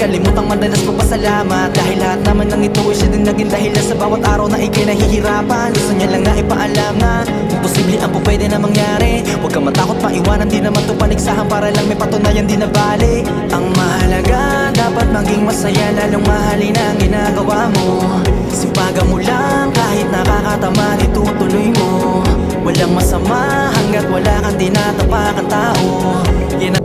kalimutang madalas magpasalamat, dahil lahat naman ng ito ay siya din naging dahilan sa bawat araw na ikay nahihirapan. Gusto niya lang na ipaalam na imposible ang pwede na mangyari. Huwag kang matakot pa iwanan, di naman to paligsahan, para lang may patunayan di na bali. Ang mahalaga, dapat maging masaya, lalong mahalin ang ginagawa mo. Sipagan mo lang kahit nakakatamad, itutuloy mo. Walang masama hanggat wala kang tinatapakan tao. Yan